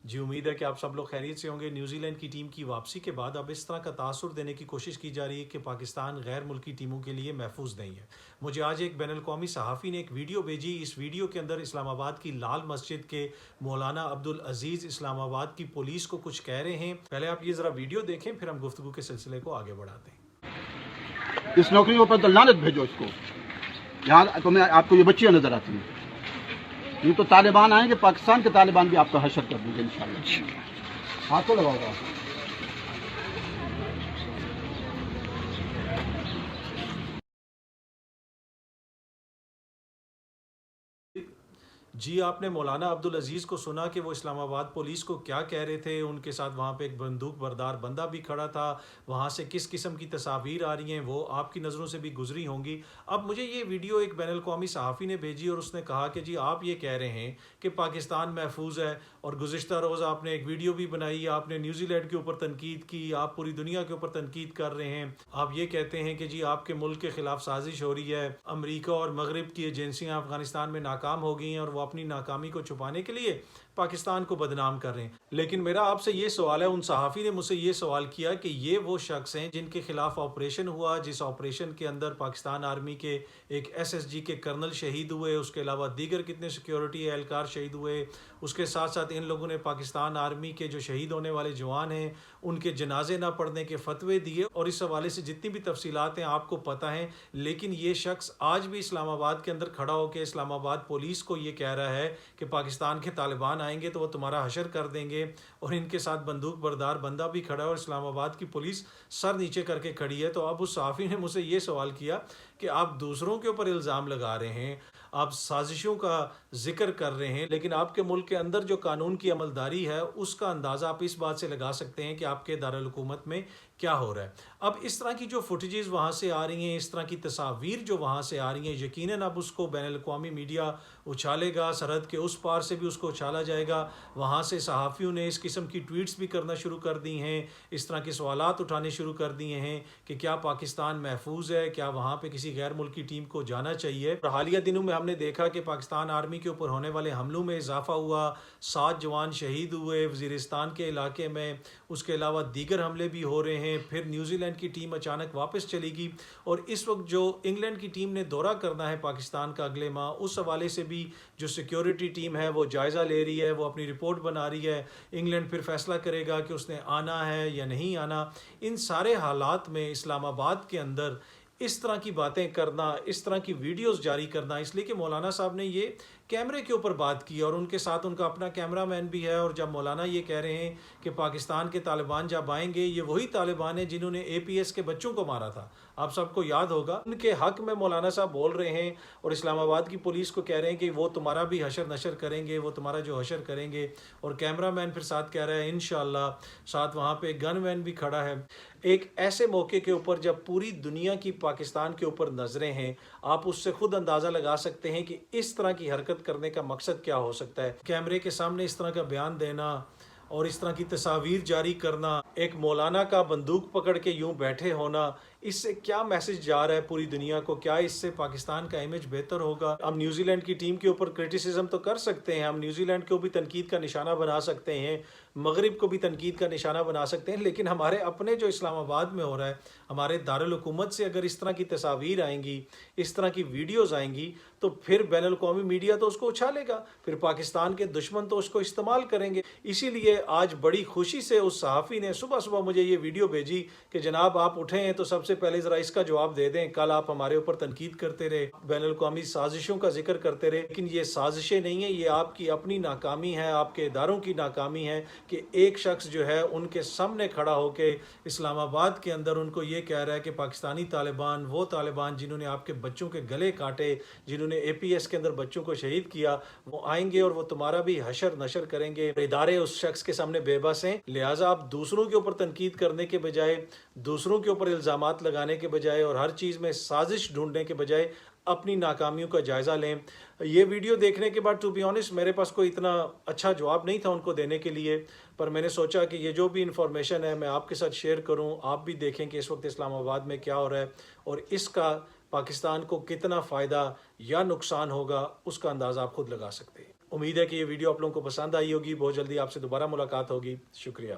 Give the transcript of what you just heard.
जी, उम्मीद है कि आप सब लोग खैरियत से होंगे। न्यूज़ी लैंड की टीम की वापसी के बाद अब इस तरह का तासुर देने की कोशिश की जा रही है कि पाकिस्तान गैर मुल्की टीमों के लिए महफूज नहीं है। मुझे आज एक बैनुल-अक़वामी सहाफ़ी ने एक वीडियो भेजी। इस वीडियो के अंदर इस्लामाबाद की लाल मस्जिद के मौलाना अब्दुल अज़ीज़ इस्लामाबाद की पुलिस को कुछ कह रहे हैं। पहले आप ये ज़रा वीडियो देखें, फिर हम गुफ्तगू के सिलसिले को आगे बढ़ाते हैं। इस नौकरी के ऊपर तो लानत भेजो इसको। यहाँ तो मैं आपको ये बच्चियाँ नजर आती हैं, ये तो तालिबान आएंगे, पाकिस्तान के तालिबान भी आपका हशर कर देंगे इंशाल्लाह। हाथ तो लगाओगा। जी, आपने मौलाना अब्दुल अज़ीज़ को सुना कि वो इस्लामाबाद पुलिस को क्या कह रहे थे। उनके साथ वहाँ पे एक बंदूक बरदार बंदा भी खड़ा था। वहाँ से किस किस्म की तस्वीर आ रही हैं वो आपकी नज़रों से भी गुजरी होंगी। अब मुझे ये वीडियो एक बैनुल-अक़वामी सहाफ़ी ने भेजी और उसने कहा कि जी आप ये कह रहे हैं कि पाकिस्तान महफूज है, और गुज़िश्ता रोज़ आपने एक वीडियो भी बनाई, आपने न्यूज़ीलैंड के ऊपर तनकीद की, आप पूरी दुनिया के ऊपर तनकीद कर रहे हैं। आप ये कहते हैं कि जी आपके मुल्क के ख़िलाफ़ साजिश हो रही है, अमरीका और मगरिब की एजेंसियाँ अफ़गानिस्तान में नाकाम हो गई हैं और वो अपनी नाकामी को छुपाने के लिए पाकिस्तान को बदनाम कर रहे हैं। लेकिन मेरा आपसे ये सवाल है, उन सहाफ़ी ने मुझसे ये सवाल किया कि ये वो शख्स हैं जिनके खिलाफ ऑपरेशन हुआ, जिस ऑपरेशन के अंदर पाकिस्तान आर्मी के एक एसएसजी के कर्नल शहीद हुए, उसके अलावा दीगर कितने सिक्योरिटी एहलकार शहीद हुए। उसके साथ साथ इन लोगों ने पाकिस्तान आर्मी के जो शहीद होने वाले जवान हैं उनके जनाजे ना पढ़ने के फतवे दिए, और इस हवाले से जितनी भी तफसीलात हैं आपको पता हैं। लेकिन ये शख्स आज भी इस्लामाबाद के अंदर खड़ा होकर इस्लामाबाद पुलिस को ये कह रहा है कि पाकिस्तान के तालिबान आएंगे तो वो तुम्हारा हशर कर देंगे, और इनके साथ बंदूक बरदार बंदा भी खड़ा है और इस्लामाबाद की पुलिस सर नीचे करके खड़ी है। तो अब उस सहाफ़ी ने मुझसे ये सवाल किया कि आप दूसरों के ऊपर इल्ज़ाम लगा रहे हैं, आप साजिशों का जिक्र कर रहे हैं, लेकिन आपके मुल्क के अंदर जो कानून की अमलदारी है उसका अंदाज़ा आप इस बात से लगा सकते हैं कि आपके दारुल हुकूमत में क्या हो रहा है। अब इस तरह की जो फुटेजेस वहाँ से आ रही हैं, इस तरह की तस्वीर जो वहाँ से आ रही हैं, यकीनन अब उसको बैनुल-अक़वामी मीडिया उछालेगा, सरहद के उस पार से भी उसको उछाला जाएगा। वहाँ से सहाफ़ियों ने इस किस्म की ट्वीट्स भी करना शुरू कर दी हैं, इस तरह के सवालात उठाने शुरू कर दिए हैं कि क्या पाकिस्तान महफूज है, क्या वहाँ पे किसी गैर मुल्की टीम को जाना चाहिए। और हालिया दिनों में हमने देखा कि पाकिस्तान आर्मी के ऊपर होने वाले हमलों में इजाफा हुआ, 7 जवान शहीद हुए वज़ीरिस्तान के इलाके में, उसके अलावा दीगर हमले भी हो रहे हैं। फिर न्यूजीलैंड की टीम अचानक वापस चलेगी, और इस वक्त जो इंग्लैंड की टीम ने दौरा करना है पाकिस्तान का अगले माह, उस हवाले से भी जो सिक्योरिटी टीम है वो जायज़ा ले रही है, वो अपनी रिपोर्ट बना रही है। इंग्लैंड फिर फैसला करेगा कि उसने आना है या नहीं आना। इन सारे हालात में इस्लामाबाद के अंदर इस तरह की बातें करना, इस तरह की वीडियोस जारी करना, इसलिए कि मौलाना साहब ने ये कैमरे के ऊपर बात की और उनके साथ उनका अपना कैमरामैन भी है। और जब मौलाना ये कह रहे हैं कि पाकिस्तान के तालिबान जब आएंगे, ये वही तालिबान हैं जिन्होंने एपीएस के बच्चों को मारा था, आप सबको याद होगा। उनके हक में मौलाना साहब बोल रहे हैं और इस्लामाबाद की पुलिस को कह रहे हैं कि वो तुम्हारा भी हशर नशर करेंगे, वो तुम्हारा जो हशर करेंगे। और कैमरामैन फिर साथ कह रहा है इंशाल्लाह, साथ वहाँ पे गनमैन भी खड़ा है। एक ऐसे मौके के ऊपर जब पूरी दुनिया की पाकिस्तान के ऊपर नज़रें हैं, आप उससे खुद अंदाज़ा लगा सकते हैं कि इस तरह की हरकत करने का मकसद क्या हो सकता है। कैमरे के सामने इस तरह का बयान देना और इस तरह की तस्वीर जारी करना, एक मौलाना का बंदूक पकड़ के यूं बैठे होना, इससे क्या मैसेज जा रहा है पूरी दुनिया को? क्या इससे पाकिस्तान का इमेज बेहतर होगा? हम न्यूजीलैंड की टीम के ऊपर क्रिटिसिज्म तो कर सकते हैं, हम न्यूजीलैंड को भी तनकीद का निशाना बना सकते हैं, मगरिब को भी तनकीद का निशाना बना सकते हैं, लेकिन हमारे अपने जो इस्लामाबाद में हो रहा है, हमारे दारुल हुकूमत से अगर इस तरह की तस्वीर आएंगी, इस तरह की वीडियोज़ आएंगी, तो फिर बैनुल-अक़वामी मीडिया तो उसको उछालेगा, फिर पाकिस्तान के दुश्मन तो उसको इस्तेमाल करेंगे। इसीलिए आज बड़ी खुशी से उस सहाफ़ी ने सुबह सुबह मुझे ये वीडियो भेजी कि जनाब आप उठे हैं तो सबसे पहले ज़रा इसका जवाब दे दें। कल आप हमारे ऊपर तनकीद करते रहे, बैनुल-अक़वामी साजिशों का जिक्र करते रहे, लेकिन ये साजिशें नहीं है, ये आपकी अपनी नाकामी है, आपके इदारों की नाकामी है कि एक शख्स जो है उनके सामने खड़ा होकर इस्लामाबाद के अंदर उनको ये कह रहा है कि पाकिस्तानी तालिबान, वो तालिबान जिन्होंने आपके बच्चों के गले काटे, जिन्होंने एपीएस के अंदर बच्चों को शहीद किया, वो आएंगे और वो तुम्हारा भी हशर नशर करेंगे। इदारे उस शख्स के सामने बेबस हैं। लिहाजा आप दूसरों के ऊपर तनकीद करने के बजाय, दूसरों के ऊपर इल्ज़ामात लगाने के बजाय और हर चीज़ में साजिश ढूंढने के बजाय अपनी नाकामियों का जायज़ा लें। ये वीडियो देखने के बाद टू बी ऑनेस्ट मेरे पास कोई इतना अच्छा जवाब नहीं था उनको देने के लिए, पर मैंने सोचा कि ये जो भी इंफॉर्मेशन है मैं आपके साथ शेयर करूं, आप भी देखें कि इस वक्त इस्लामाबाद में क्या हो रहा है और इसका पाकिस्तान को कितना फ़ायदा या नुकसान होगा, उसका अंदाज़ा आप खुद लगा सकते हैं। امید ہے کہ یہ ویڈیو آپ لوگوں کو پسند آئی ہوگی. بہت جلدی آپ سے دوبارہ ملاقات ہوگی. شکریہ.